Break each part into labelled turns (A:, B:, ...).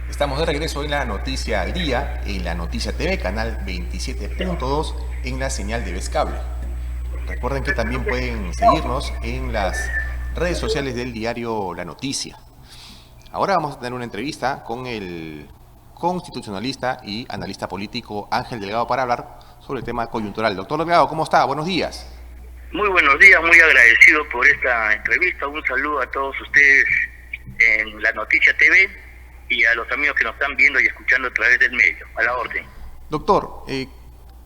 A: Estamos de regreso en la Noticia al Día, en la Noticia TV, canal 27.2, en la señal de Vez Cable. Recuerden que también pueden seguirnos en las redes sociales del diario La Noticia. Ahora vamos a tener una entrevista con el constitucionalista y analista político Ángel Delgado para hablar sobre el tema coyuntural. Doctor Delgado, ¿cómo está? Buenos días.
B: Muy buenos días, muy agradecido por esta entrevista. Un saludo a todos ustedes en La Noticia TV y a los amigos que nos están viendo y escuchando a través del medio. A la orden.
A: Doctor,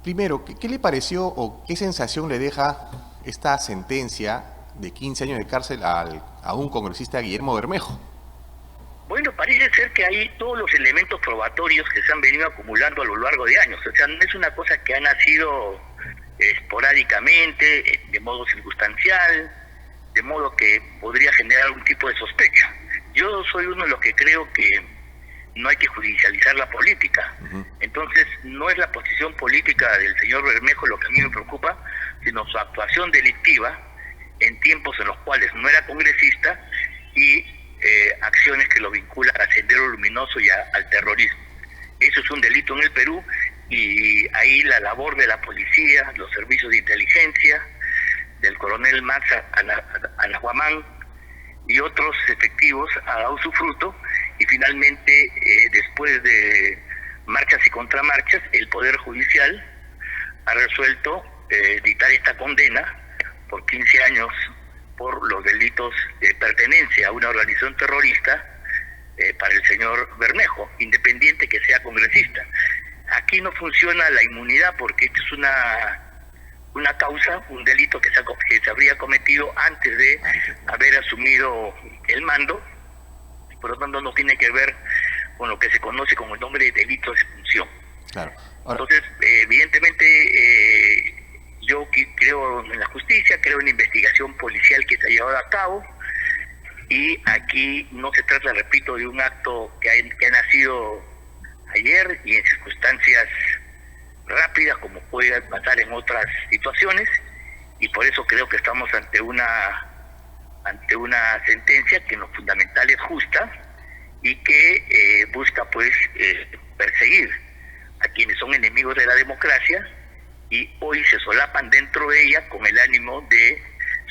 A: primero, ¿qué le pareció o qué sensación le deja esta sentencia de 15 años de cárcel a un congresista, Guillermo Bermejo?
B: Bueno, parece ser que hay todos los elementos probatorios que se han venido acumulando a lo largo de años. O sea, no es una cosa que ha nacido esporádicamente, de modo circunstancial, de modo que podría generar algún tipo de sospecha. Yo soy uno de los que creo que no hay que judicializar la política. Entonces, no es la posición política del señor Bermejo lo que a mí me preocupa, sino su actuación delictiva en tiempos en los cuales no era congresista y acciones que lo vinculan a Sendero Luminoso y al terrorismo. Eso es un delito en el Perú y ahí la labor de la policía, los servicios de inteligencia, del coronel Max Anahuamán y otros efectivos ha dado su fruto y finalmente después de marchas y contramarchas el Poder Judicial ha resuelto dictar esta condena por 15 años por los delitos de pertenencia a una organización terrorista para el señor Bermejo, independiente que sea congresista. Aquí no funciona la inmunidad porque esto es una causa, un delito que se habría cometido antes de haber asumido el mando, y por lo tanto no tiene que ver con lo que se conoce como el nombre de delito de función.
A: Claro.
B: Entonces, evidentemente, yo creo en la justicia, creo en la investigación policial que se ha llevado a cabo, y aquí no se trata, repito, de un acto que ha nacido ayer y en circunstancias rápidas como puede pasar en otras situaciones, y por eso creo que estamos ante una sentencia que en lo fundamental es justa y que busca pues perseguir a quienes son enemigos de la democracia y hoy se solapan dentro de ella con el ánimo de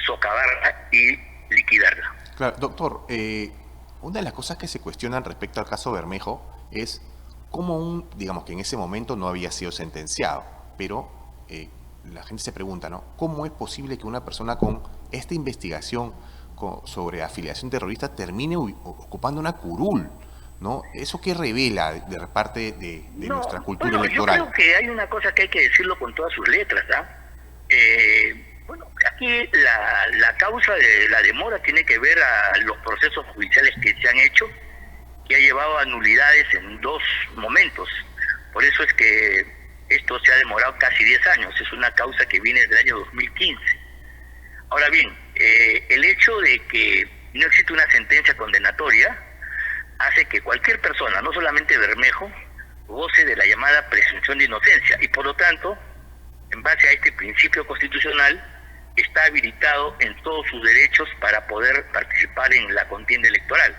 B: socavarla y liquidarla.
A: Claro, doctor, una de las cosas que se cuestionan respecto al caso Bermejo es cómo digamos que en ese momento no había sido sentenciado, pero la gente se pregunta, ¿no? ¿Cómo es posible que una persona con esta investigación sobre afiliación terrorista termine ocupando una curul? ¿No? ¿Eso qué revela de parte de nuestra cultura electoral?
B: Yo creo que hay una cosa que hay que decirlo con todas sus letras, aquí la causa de la demora tiene que ver a los procesos judiciales que se han hecho, que ha llevado a nulidades en dos momentos. Por eso es que esto se ha demorado casi 10 años. Es una causa que viene del año 2015. Ahora bien, el hecho de que no existe una sentencia condenatoria hace que cualquier persona, no solamente Bermejo, goce de la llamada presunción de inocencia y por lo tanto, en base a este principio constitucional, está habilitado en todos sus derechos para poder participar en la contienda electoral.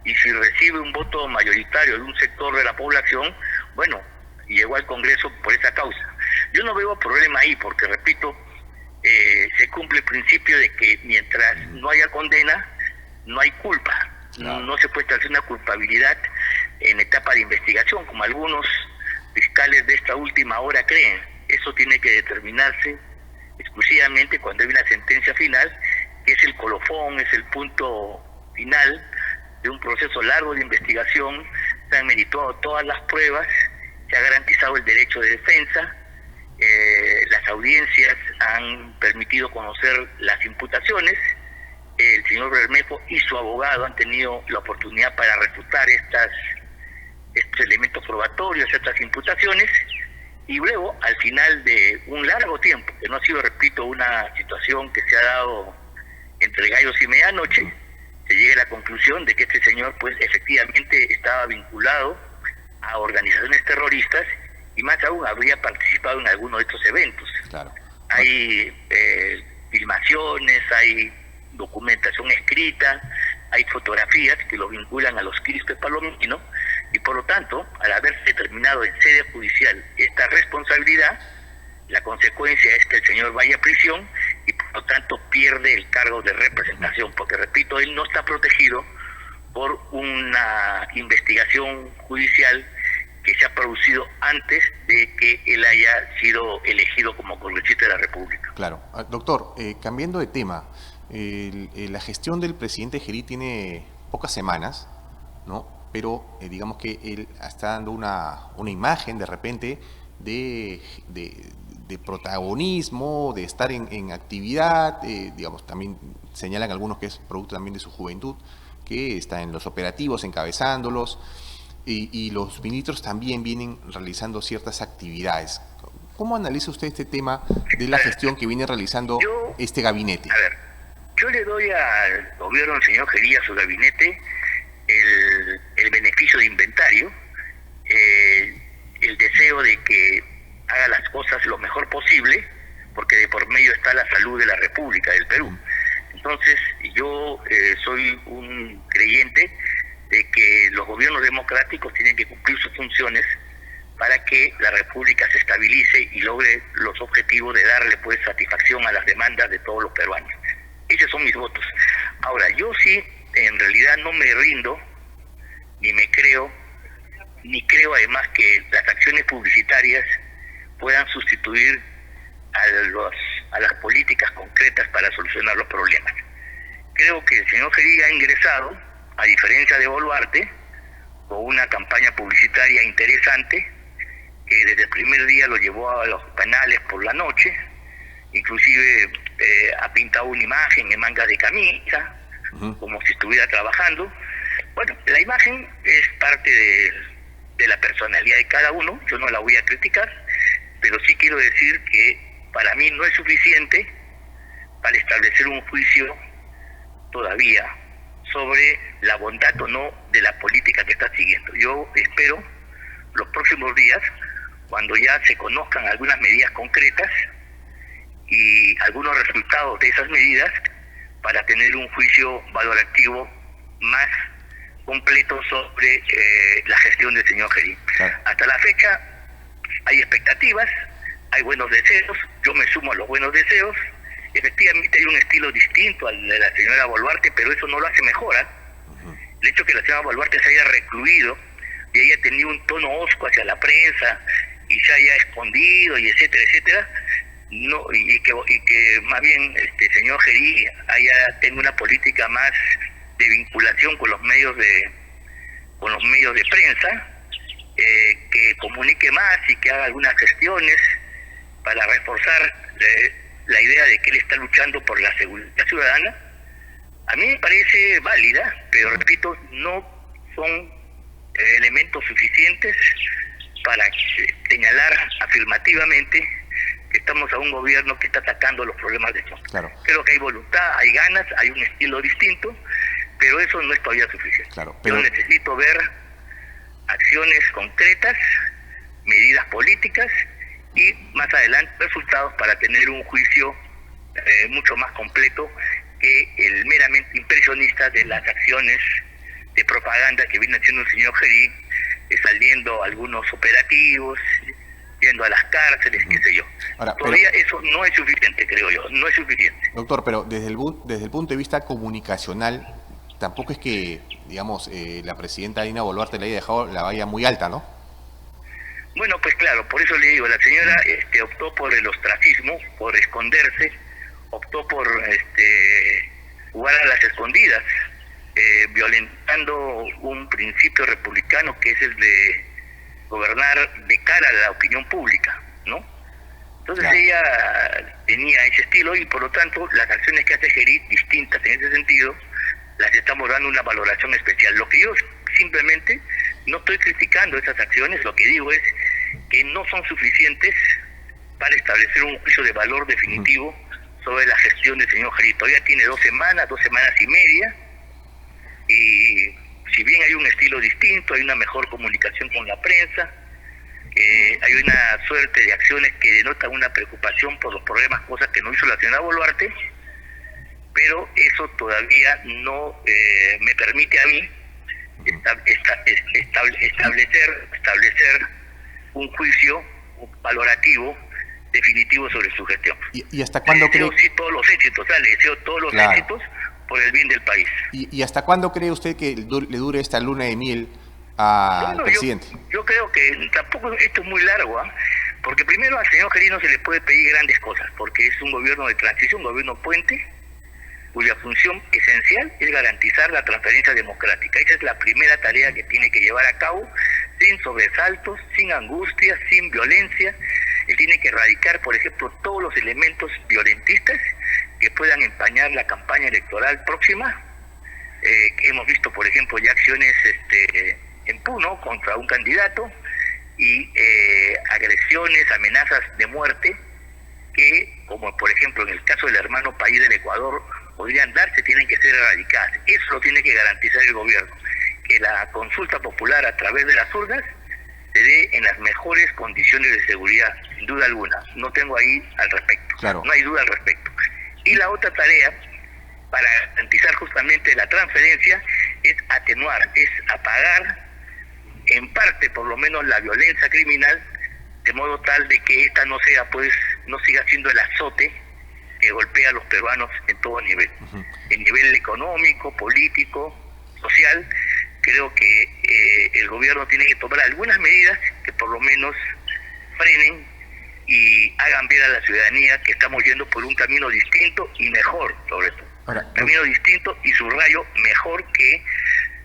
B: Y si recibe un voto mayoritario de un sector de la población, bueno, llegó al Congreso por esa causa. Yo no veo problema ahí porque, repito, se cumple el principio de que mientras no haya condena, no hay culpa. Claro. No se puede establecer una culpabilidad en etapa de investigación, como algunos fiscales de esta última hora creen. Eso tiene que determinarse exclusivamente cuando hay una sentencia final, que es el colofón, es el punto final de un proceso largo de investigación. Se han meditado todas las pruebas, se ha garantizado el derecho de defensa, las audiencias han permitido conocer las imputaciones, el señor Bermejo y su abogado han tenido la oportunidad para refutar estos elementos probatorios, estas imputaciones, y luego, al final de un largo tiempo, que no ha sido, repito, una situación que se ha dado entre gallos y medianoche, se llega a la conclusión de que este señor, pues, efectivamente estaba vinculado a organizaciones terroristas y más aún habría participado en alguno de estos eventos.
A: Claro.
B: Hay filmaciones, hay documentación escrita hay fotografías que lo vinculan a los Quispe Palomino, y por lo tanto, al haberse determinado en sede judicial esta responsabilidad, la consecuencia es que el señor vaya a prisión y por lo tanto pierde el cargo de representación, porque repito, él no está protegido por una investigación judicial que se ha producido antes de que él haya sido elegido como congresista de la República.
A: Claro. Doctor, cambiando de tema, la gestión del presidente Gerí tiene pocas semanas, ¿no? Pero digamos que él está dando una imagen de repente de protagonismo, de estar en actividad, digamos, también señalan algunos que es producto también de su juventud, que está en los operativos encabezándolos, y los ministros también vienen realizando ciertas actividades. ¿Cómo analiza usted este tema de la gestión que viene realizando este gabinete?
B: A ver, yo le doy al gobierno del señor Gerí, a su gabinete, el beneficio de inventario, el deseo de que haga las cosas lo mejor posible, porque de por medio está la salud de la República del Perú. Entonces, yo soy un creyente de que los gobiernos democráticos tienen que cumplir sus funciones para que la República se estabilice y logre los objetivos de darle pues satisfacción a las demandas de todos los peruanos. Esos son mis votos. Ahora, yo sí, en realidad no me rindo, ni creo además que las acciones publicitarias puedan sustituir a las políticas concretas para solucionar los problemas. Creo que el señor Gerí ha ingresado, a diferencia de Boluarte, con una campaña publicitaria interesante, que desde el primer día lo llevó a los penales por la noche, inclusive ha pintado una imagen en manga de camisa, como si estuviera trabajando. Bueno, la imagen es parte de la personalidad de cada uno, yo no la voy a criticar, pero sí quiero decir que para mí no es suficiente para establecer un juicio todavía sobre la bondad o no de la política que está siguiendo. Yo espero los próximos días, cuando ya se conozcan algunas medidas concretas y algunos resultados de esas medidas, para tener un juicio valorativo más completo sobre la gestión del señor Gerí. Claro. Hasta la fecha hay expectativas, hay buenos deseos, yo me sumo a los buenos deseos. Efectivamente hay un estilo distinto al de la señora Boluarte, pero eso no lo hace mejor. El hecho que la señora Boluarte se haya recluido y haya tenido un tono hosco hacia la prensa y se haya escondido y etcétera, etcétera, no, y que más bien señor Gerí haya tenido una política más de vinculación con los medios de prensa, que comunique más y que haga algunas gestiones para reforzar la idea de que él está luchando por la seguridad ciudadana. A mí me parece válida, pero repito, no son elementos suficientes para señalar afirmativamente que estamos a un gobierno que está atacando los problemas de fondo. Claro. Creo que hay voluntad, hay ganas, hay un estilo distinto, pero eso no es todavía suficiente.
A: Claro, pero...
B: Yo necesito ver acciones concretas, medidas políticas y más adelante resultados para tener un juicio mucho más completo que el meramente impresionista de las acciones de propaganda que viene haciendo el señor Gerí, saliendo algunos operativos, yendo a las cárceles, qué sé yo. Ahora, todavía eso no es suficiente, creo yo, no es suficiente.
A: Doctor, pero desde el punto de vista comunicacional, tampoco es que, digamos, la presidenta Dina Boluarte le haya dejado la valla muy alta, ¿no?
B: Bueno, pues claro, por eso le digo, la señora optó por el ostracismo, por esconderse, optó por jugar a las escondidas, violentando un principio republicano que es el de gobernar de cara a la opinión pública, ¿no? Entonces claro, ella tenía ese estilo y por lo tanto las acciones que hace Gerí, distintas en ese sentido, las estamos dando una valoración especial. Lo que yo simplemente no estoy criticando esas acciones, lo que digo es que no son suficientes para establecer un juicio de valor definitivo sobre la gestión del señor Gerí. Todavía tiene 2 semanas y media, y si bien hay un estilo distinto, hay una mejor comunicación con la prensa, hay una suerte de acciones que denotan una preocupación por los problemas, cosas que no hizo la señora Boluarte, pero eso todavía no me permite a mí establecer un juicio valorativo definitivo sobre su gestión.
A: ¿Y hasta cuándo cree?
B: Sí, todos los éxitos, le deseo todos los éxitos por el bien del país.
A: ¿Y hasta cuándo cree usted que le dure esta luna de miel al presidente?
B: Yo creo que tampoco esto es muy largo, porque primero al señor Gerí no se le puede pedir grandes cosas, porque es un gobierno de transición, un gobierno puente, cuya función esencial es garantizar la transparencia democrática. Esa es la primera tarea que tiene que llevar a cabo, sin sobresaltos, sin angustias, sin violencia. Él tiene que erradicar, por ejemplo, todos los elementos violentistas que puedan empañar la campaña electoral próxima. Hemos visto, por ejemplo, ya acciones en Puno contra un candidato y agresiones, amenazas de muerte que, como por ejemplo en el caso del hermano país del Ecuador, podrían darse, tienen que ser erradicadas. Eso lo tiene que garantizar el gobierno, que la consulta popular a través de las urnas se dé en las mejores condiciones de seguridad, sin duda alguna. No tengo ahí al respecto,
A: claro.
B: No hay duda al respecto. Y la otra tarea, para garantizar justamente la transferencia, es atenuar, es apagar en parte por lo menos la violencia criminal, de modo tal de que esta no siga siendo el azote que golpea a los peruanos en todo nivel. En nivel económico, político, social. Creo que el gobierno tiene que tomar algunas medidas que por lo menos frenen y hagan ver a la ciudadanía que estamos yendo por un camino distinto y mejor, sobre todo. Camino distinto y subrayo mejor que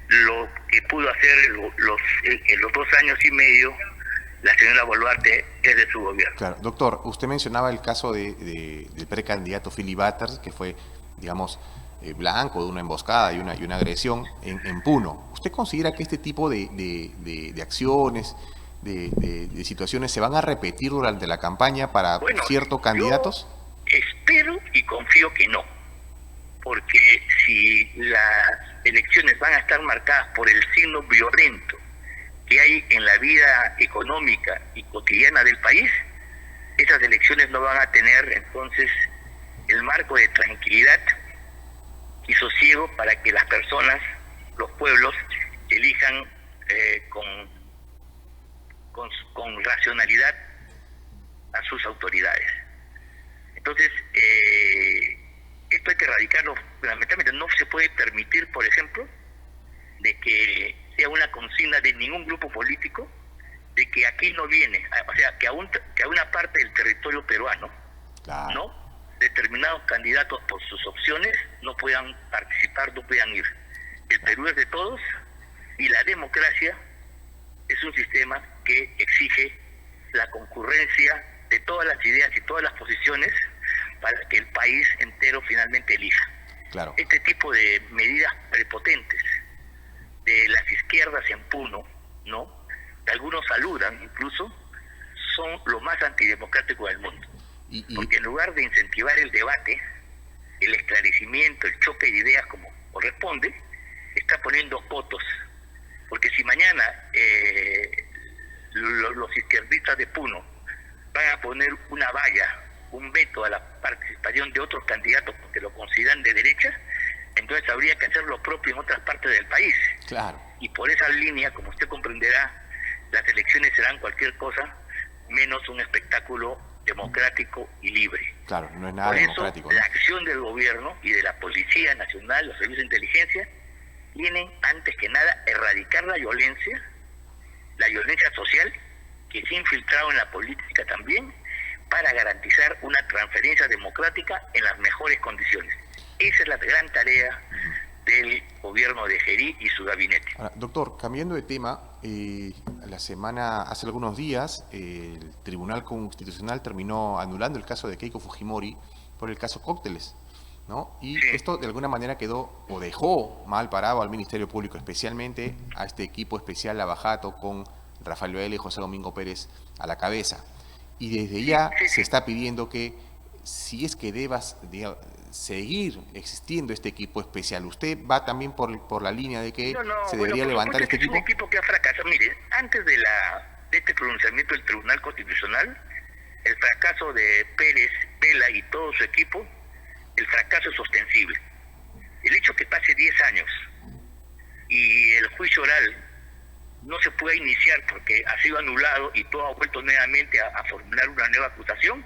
B: lo que pudo hacer en los 2 años y medio la señora Boluarte desde su gobierno.
A: Claro, doctor, usted mencionaba el caso del precandidato Philly Butters, que fue, digamos, blanco de una emboscada y una agresión en Puno. ¿Usted considera que este tipo de acciones, de situaciones se van a repetir durante la campaña para ciertos candidatos?
B: Yo espero y confío que no, porque si las elecciones van a estar marcadas por el signo violento que hay en la vida económica y cotidiana del país, esas elecciones no van a tener entonces el marco de tranquilidad y sosiego para que las personas, los pueblos, elijan con racionalidad a sus autoridades. Entonces, esto hay que erradicarlo. Lamentablemente no se puede permitir, por ejemplo, de que sea una consigna de ningún grupo político de que aquí no viene, o sea, que a una parte del territorio peruano,
A: claro,
B: ¿no?, determinados candidatos por sus opciones no puedan participar, no puedan ir. El Perú es de todos y la democracia es un sistema que exige la concurrencia de todas las ideas y todas las posiciones para que el país entero finalmente elija.
A: Claro.
B: Este tipo de medidas prepotentes de las izquierdas en Puno, ¿no?, que algunos saludan incluso, son lo más antidemocrático del mundo. Porque en lugar de incentivar el debate, el esclarecimiento, el choque de ideas como corresponde, está poniendo cotos. Porque si mañana los izquierdistas de Puno van a poner una valla, un veto a la participación de otros candidatos porque lo consideran de derecha, entonces habría que hacer lo propio en otras partes del país.
A: Claro.
B: Y por esa línea, como usted comprenderá, las elecciones serán cualquier cosa menos un espectáculo democrático y libre.
A: Claro, no es nada
B: por
A: democrático.
B: Eso, la acción del gobierno y de la Policía Nacional, los servicios de inteligencia, tienen antes que nada erradicar la violencia social, que se ha infiltrado en la política también, para garantizar una transferencia democrática en las mejores condiciones. Esa es la gran tarea del gobierno de Gerí y su gabinete.
A: Ahora, doctor, cambiando de tema, hace algunos días, el Tribunal Constitucional terminó anulando el caso de Keiko Fujimori por el caso Cócteles, ¿no? Y sí, esto de alguna manera quedó o dejó mal parado al Ministerio Público, especialmente a este equipo especial Lavajato con Rafael Vela y José Domingo Pérez a la cabeza. Y desde ya se está pidiendo que, si es que debas seguir existiendo este equipo especial, ¿usted va también por la línea de que se debería levantar este equipo?
B: Es un equipo que ha fracasado. Mire, antes de este pronunciamiento del Tribunal Constitucional, el fracaso de Pérez, Vela y todo su equipo el fracaso es ostensible. El hecho que pase 10 años y el juicio oral no se puede iniciar porque ha sido anulado y todo ha vuelto nuevamente a formular una nueva acusación,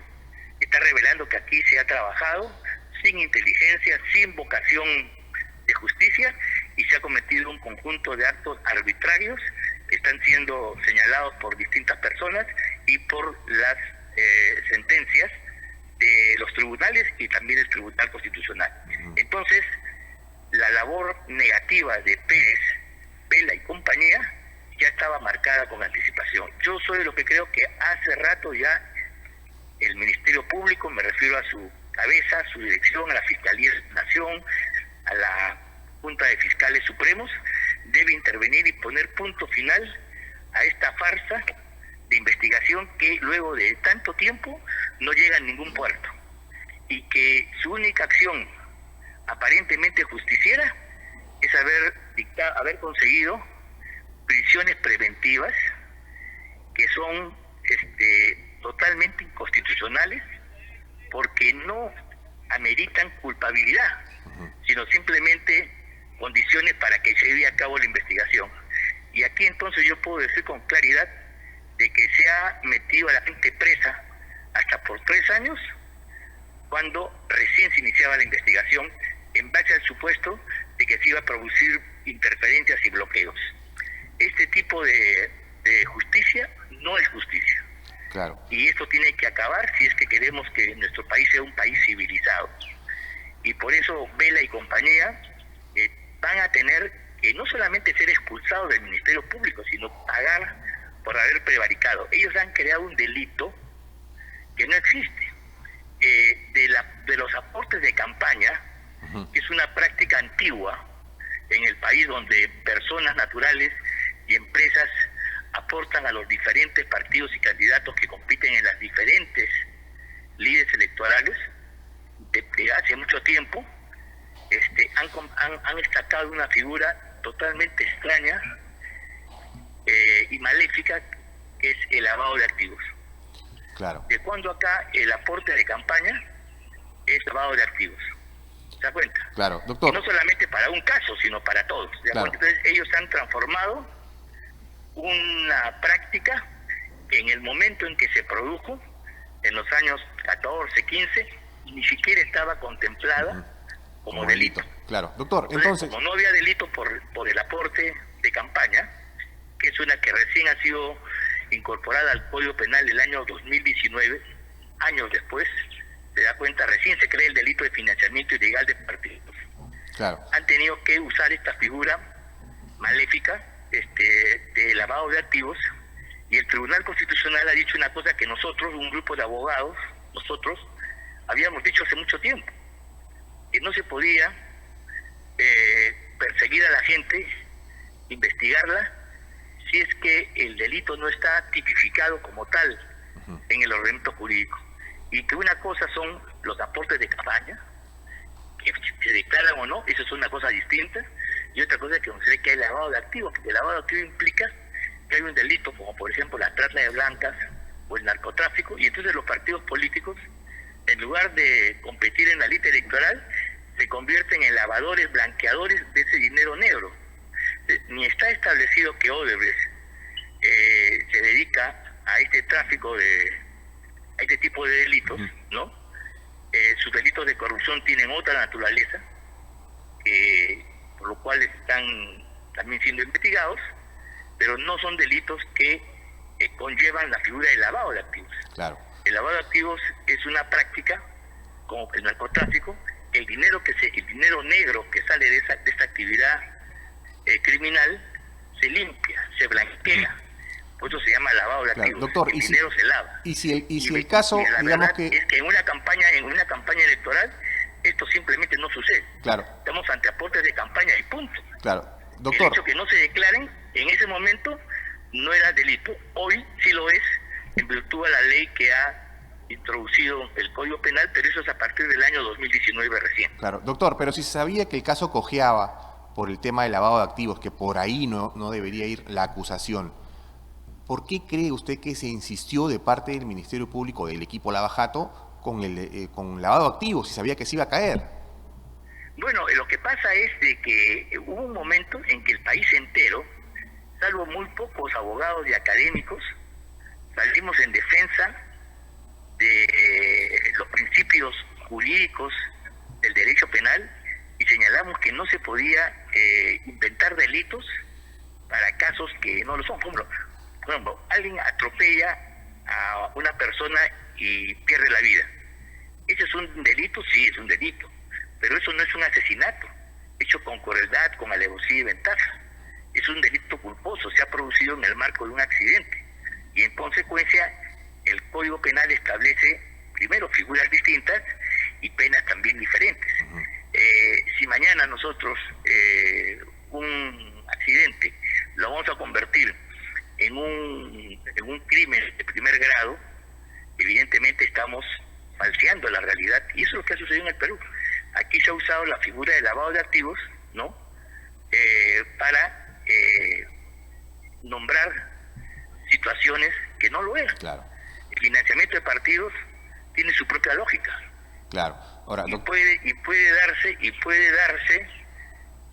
B: está revelando que aquí se ha trabajado sin inteligencia, sin vocación de justicia, y se ha cometido un conjunto de actos arbitrarios que están siendo señalados por distintas personas y por las sentencias de los tribunales y también el Tribunal Constitucional. Entonces, la labor negativa de Pérez, Vela y compañía ya estaba marcada con anticipación. Yo soy de los que creo que hace rato ya el Ministerio Público, me refiero a su cabeza, a su dirección, a la Fiscalía de la Nación, a la Junta de Fiscales Supremos, debe intervenir y poner punto final a esta farsa de investigación que luego de tanto tiempo no llega a ningún puerto, y que su única acción aparentemente justiciera es haber conseguido prisiones preventivas que son totalmente inconstitucionales, porque no ameritan culpabilidad, sino simplemente condiciones para que se lleve a cabo la investigación. Y aquí entonces yo puedo decir con claridad de que se ha metido a la gente presa hasta por 3 años, cuando recién se iniciaba la investigación, en base al supuesto de que se iba a producir interferencias y bloqueos. Este tipo de justicia no es justicia.
A: Claro.
B: Y esto tiene que acabar si es que queremos que nuestro país sea un país civilizado. Y por eso Vela y compañía van a tener que no solamente ser expulsados del Ministerio Público, sino pagar por haber prevaricado. Ellos han creado un delito que no existe. De los aportes de campaña, que es una práctica antigua en el país, donde personas naturales y empresas aportan a los diferentes partidos y candidatos que compiten en las diferentes lides electorales de hace mucho tiempo, han destacado una figura totalmente extraña y maléfica, que es el lavado de activos.
A: Claro.
B: De cuando acá el aporte de campaña es lavado de activos. ¿Se da cuenta?
A: Claro, doctor.
B: Y no solamente para un caso, sino para todos. ¿Se da cuenta? Entonces ellos han transformado una práctica que en el momento en que se produjo, en los años 14, 15, ni siquiera estaba contemplada como delito.
A: Claro, doctor, entonces...
B: Como no había delito por el aporte de campaña, que es una que recién ha sido incorporada al Código Penal del año 2019, años después, se da cuenta, recién se crea el delito de financiamiento ilegal de partidos.
A: Claro.
B: Han tenido que usar esta figura maléfica de lavado de activos, y el Tribunal Constitucional ha dicho una cosa que nosotros, un grupo de abogados, habíamos dicho hace mucho tiempo, que no se podía perseguir a la gente, investigarla, si es que el delito no está tipificado como tal en el ordenamiento jurídico, y que una cosa son los aportes de campaña, que se declaran o no, eso es una cosa distinta, y otra cosa es que considere que hay lavado de activos, porque el lavado de activos implica que hay un delito, como por ejemplo la trata de blancas o el narcotráfico, y entonces los partidos políticos, en lugar de competir en la lista electoral, se convierten en lavadores, blanqueadores de ese dinero negro. Ni está establecido que Odebrecht se dedica a este tráfico a este tipo de delitos, ¿no? Sus delitos de corrupción tienen otra naturaleza, por lo cual están también siendo investigados, pero no son delitos que conllevan la figura de lavado de activos.
A: Claro.
B: El lavado de activos es una práctica, como el narcotráfico, el dinero negro que sale de esta actividad criminal se limpia, se blanquea. Por eso se llama lavado de activos.
A: Doctor,
B: el dinero se lava.
A: Y si el caso,
B: la
A: digamos
B: verdad
A: que...
B: es que en una campaña electoral esto simplemente no sucede.
A: Claro.
B: Estamos ante aportes de campaña y punto.
A: Claro. Doctor.
B: El hecho que no se declaren en ese momento no era delito. Hoy sí lo es, en virtud de la ley que ha introducido el Código Penal, pero eso es a partir del año 2019 recién.
A: Claro. Doctor, pero si se sabía que el caso cojeaba por el tema del lavado de activos, que por ahí no debería ir la acusación, ¿por qué cree usted que se insistió de parte del Ministerio Público, del equipo Lava Jato, con lavado de activos y sabía que se iba a caer.
B: Bueno, lo que pasa es de que hubo un momento en que el país entero, salvo muy pocos abogados y académicos, salimos en defensa de los principios jurídicos del derecho penal y señalamos que no se podía inventar delitos para casos que no lo son. Por ejemplo, alguien atropella a una persona y pierde la vida. ¿Eso es un delito? Sí, es un delito. Pero eso no es un asesinato, hecho con crueldad, con alevosía y ventaja. Es un delito culposo, se ha producido en el marco de un accidente. Y en consecuencia, el Código Penal establece, primero, figuras distintas y penas también diferentes. Si mañana nosotros un accidente lo vamos a convertir en un crimen de primer grado, evidentemente estamos falseando la realidad, y eso es lo que ha sucedido en el Perú. Aquí se ha usado la figura de lavado de activos, ¿no? Para nombrar situaciones que no lo eran.
A: Claro.
B: El financiamiento de partidos tiene su propia lógica.
A: Claro. Ahora,
B: puede darse,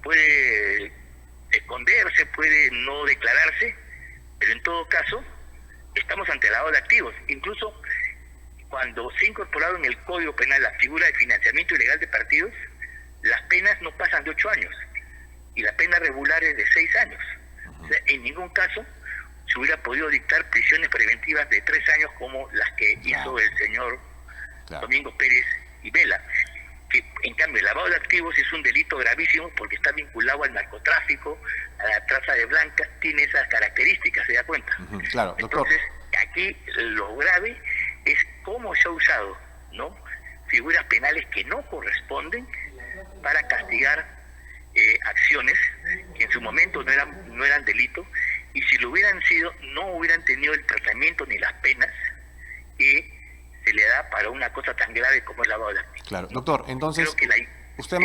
B: puede esconderse, puede no declararse, pero en todo caso estamos ante el lavado de activos. Incluso cuando se ha incorporado en el Código Penal la figura de financiamiento ilegal de partidos, las penas no pasan de 8 años y la pena regular es de 6 años. O sea, en ningún caso se hubiera podido dictar prisiones preventivas de 3 años como las que hizo el señor Domingo Pérez y Vela. Que en cambio el lavado de activos es un delito gravísimo porque está vinculado al narcotráfico, a la trata de blancas, tiene esas características, ¿se da cuenta?
A: Claro, doctor.
B: Entonces, aquí lo grave es cómo se ha usado, ¿no?, figuras penales que no corresponden para castigar acciones que en su momento no eran delito, y si lo hubieran sido, no hubieran tenido el tratamiento ni las penas que se le da para una cosa tan grave como el lavado de activos.
A: Claro, doctor, entonces usted ha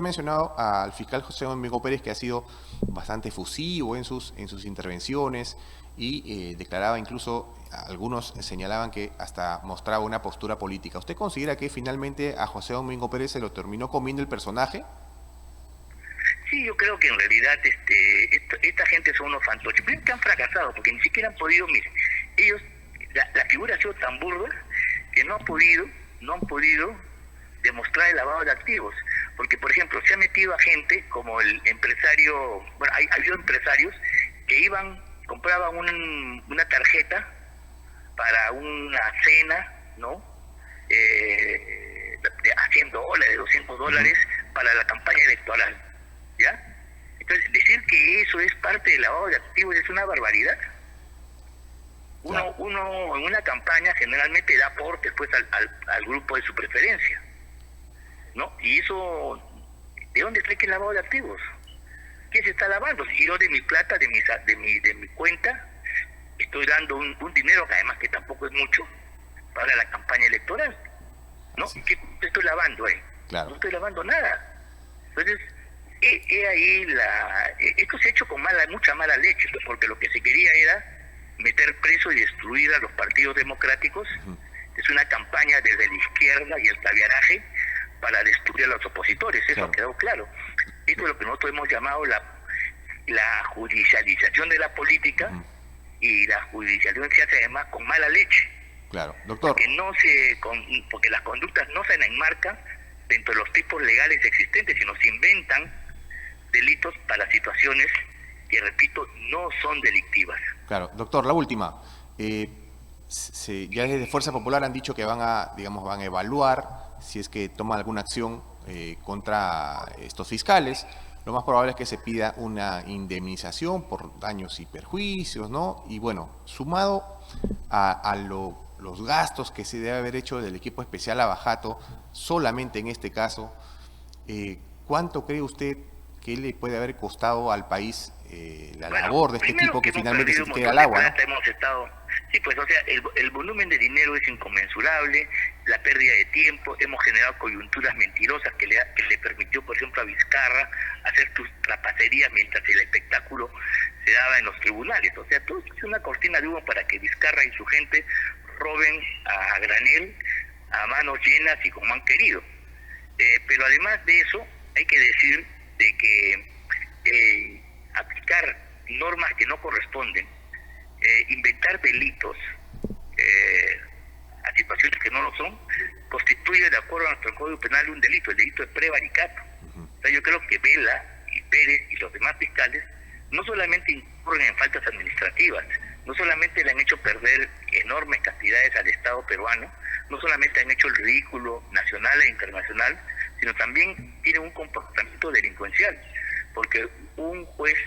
A: mencionado al fiscal José Domingo Pérez, que ha sido bastante efusivo en sus intervenciones y declaraba, incluso algunos señalaban que hasta mostraba una postura política. ¿Usted considera que finalmente a José Domingo Pérez se lo terminó comiendo el personaje?
B: Sí, yo creo que en realidad esta gente son unos fantoches. Primero que han fracasado, porque ni siquiera han podido, ellos, la figura ha sido tan burda que no han podido demostrar el lavado de activos. Porque, por ejemplo, se ha metido a gente como el empresario, bueno, ha habido empresarios que compraban una tarjeta para una cena, ¿no?, a $100, $200 para la campaña electoral, ¿ya? Entonces, decir que eso es parte del lavado de activos es una barbaridad. Uno en una campaña generalmente da aportes pues al grupo de su preferencia, ¿no? Y eso, ¿de dónde trae que el lavado de activos? ¿Qué se está lavando? Si yo de mi plata, de mi cuenta, estoy dando un dinero que además que tampoco es mucho para la campaña electoral, ¿no? Sí. ¿Qué estoy lavando ahí? Claro. No estoy lavando nada. Entonces, ahí esto se ha hecho con mucha mala leche, porque lo que se quería era meter preso y destruir a los partidos democráticos. Es una campaña desde la izquierda y el caviaraje para destruir a los opositores, eso ha quedado claro. Esto es lo que nosotros hemos llamado la judicialización de la política, y la judicialización se hace además con mala leche.
A: Claro, doctor.
B: Porque las conductas no se enmarcan dentro de los tipos legales existentes, sino se inventan delitos para situaciones que, repito, no son delictivas.
A: Claro, doctor, la última. Ya desde Fuerza Popular han dicho que van a evaluar si es que toman alguna acción contra estos fiscales. Lo más probable es que se pida una indemnización por daños y perjuicios, ¿no? Y bueno, sumado a los gastos que se debe haber hecho del equipo especial Lavajato, solamente en este caso, ¿cuánto cree usted que le puede haber costado al país la labor de este equipo que finalmente se tira al agua, ¿no?
B: Sí, pues, o sea, el volumen de dinero es inconmensurable, la pérdida de tiempo, hemos generado coyunturas mentirosas que le permitió, por ejemplo, a Vizcarra hacer sus trapacerías mientras el espectáculo se daba en los tribunales. O sea, todo esto es una cortina de humo para que Vizcarra y su gente roben a granel a manos llenas y como han querido. Pero además de eso, hay que decir de que aplicar normas que no corresponden, inventar delitos a situaciones que no lo son, constituye, de acuerdo a nuestro Código Penal, un delito, el delito de prevaricato. O sea, yo creo que Vela y Pérez y los demás fiscales no solamente incurren en faltas administrativas, no solamente le han hecho perder enormes cantidades al Estado peruano, no solamente han hecho el ridículo nacional e internacional, sino también tienen un comportamiento delincuencial, porque un juez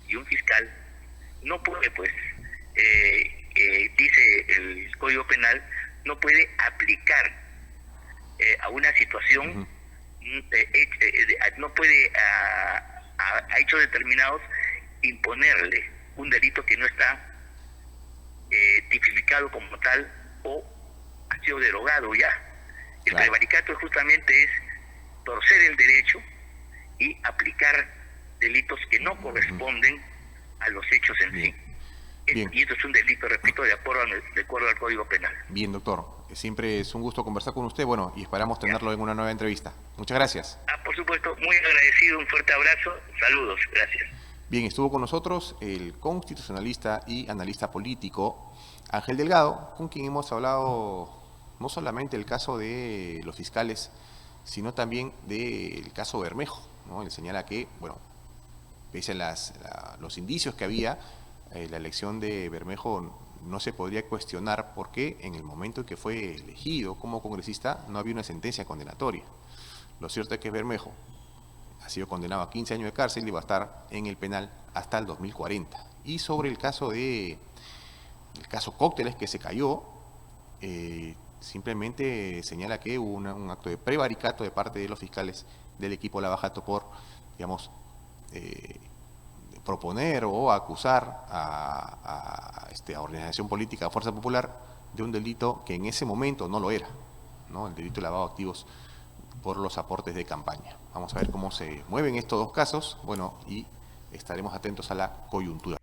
B: y un fiscal no puede, pues, dice el Código Penal, no puede aplicar a una situación, no puede a hechos determinados imponerle un delito que no está tipificado como tal o ha sido derogado ya. El prevaricato justamente es torcer el derecho y aplicar delitos que no corresponden a los hechos en sí.
A: Bien.
B: Y esto es un delito, repito, de acuerdo al Código Penal.
A: Bien, doctor. Siempre es un gusto conversar con usted, bueno, y esperamos tenerlo en una nueva entrevista. Muchas gracias.
B: Por supuesto, muy agradecido, un fuerte abrazo, saludos, gracias.
A: Bien, estuvo con nosotros el constitucionalista y analista político Ángel Delgado, con quien hemos hablado no solamente del caso de los fiscales, sino también del caso Bermejo, ¿no? Él señala que, bueno, pese a los indicios que había, la elección de Bermejo no se podría cuestionar porque en el momento en que fue elegido como congresista no había una sentencia condenatoria. Lo cierto es que Bermejo ha sido condenado a 15 años de cárcel y va a estar en el penal hasta el 2040. Y sobre el caso Cócteles que se cayó, simplemente señala que hubo un acto de prevaricato de parte de los fiscales del equipo Lavajato por, digamos, proponer o acusar a organización política, a Fuerza Popular, de un delito que en ese momento no lo era, ¿no? El delito de lavado de activos por los aportes de campaña. Vamos a ver cómo se mueven estos dos casos, bueno, y estaremos atentos a la coyuntura.